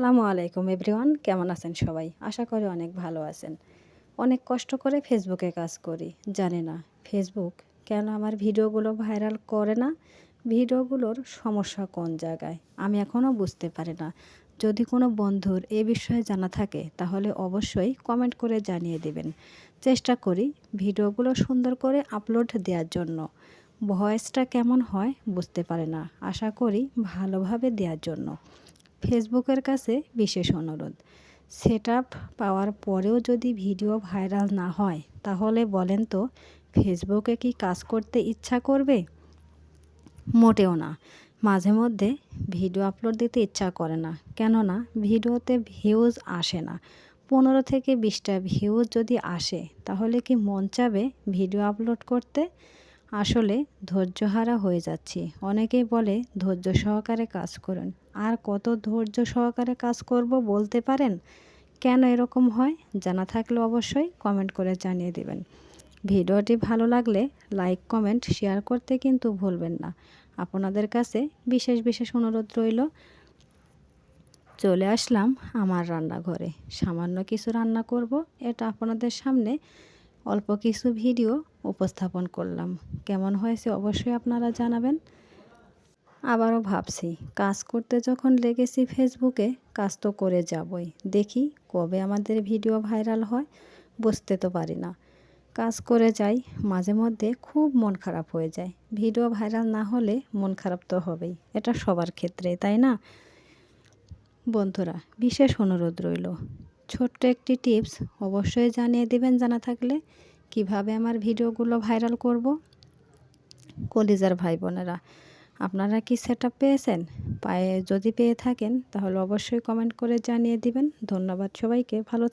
আসসালামু আলাইকুম এভরিওয়ান, কেমন আছেন সবাই? আশা করি অনেক ভালো আছেন। অনেক কষ্ট করে ফেসবুকে কাজ করি, জানি না ফেসবুক কেন আমার ভিডিওগুলো ভাইরাল করে না। ভিডিওগুলোর সমস্যা কোন জায়গায় আমি এখনও বুঝতে পারি না। যদি কোনো বন্ধুর এ বিষয়ে জানা থাকে তাহলে অবশ্যই কমেন্ট করে জানিয়ে দিবেন। চেষ্টা করি ভিডিওগুলো সুন্দর করে আপলোড দেওয়ার জন্য। ভয়েসটা কেমন হয় বুঝতে পারে না, আশা করি ভালোভাবে দেওয়ার জন্য। ফেসবুকের কাছে বিশেষ অনুরোধ, সেটআপ পাওয়ার পরেও যদি ভিডিও ভাইরাল না হয় তাহলে বলেন তো ফেসবুকে কি কাজ করতে ইচ্ছা করবে? মোটেও না। মাঝে মধ্যে ভিডিও আপলোড দিতে ইচ্ছা করে না, কেননা ভিডিওতে ভিউজ আসে না। 15 থেকে 20টা ভিউজ যদি আসে তাহলে কি মন চাবে ভিডিও আপলোড করতে? আসলে ধৈর্যহারা হয়ে যাচ্ছি। অনেকেই বলে ধৈর্য সহকারে কাজ করুন। আর কত ধৈর্য সহকারে কাজ করব বলতে পারেন? কেন এরকম হয় জানা থাকলে অবশ্যই কমেন্ট করে জানিয়ে দেবেন। ভিডিওটি ভালো লাগলে লাইক, কমেন্ট, শেয়ার করতে কিন্তু ভুলবেন না। আপনাদের কাছে বিশেষ অনুরোধ রইল। চলে আসলাম আমার রান্নাঘরে, সামান্য কিছু রান্না করব। এটা আপনাদের সামনে অল্প কিছু ভিডিও উপস্থাপন করলাম। কেমন হয়েছে অবশ্যই আপনারা জানাবেন। আবারও ভাবছি, কাজ করতে যখন লেগেছি ফেসবুকে, কাজ তো করে যাবই। দেখি কবে আমাদের ভিডিও ভাইরাল হয়, বুঝতে তো পারি না। কাজ করে যাই, মাঝে মধ্যে খুব মন খারাপ হয়ে যায়। ভিডিও ভাইরাল না হলে মন খারাপ তো হবেই, এটা সবার ক্ষেত্রে, তাই না? বন্ধুরা, বিশেষ অনুরোধ রইল, ছোট্ট একটি টিপস অবশ্যই জানিয়ে দিবেন জানা থাকলে কিভাবে আমার ভিডিওগুলো ভাইরাল করব। কলিজার ভাই বোনেরা, আপনারা কি সেটআপ পেয়েছেন? যদি পেয়ে থাকেন তাহলে অবশ্যই কমেন্ট করে জানিয়ে দিবেন। ধন্যবাদ সবাইকে, ভালো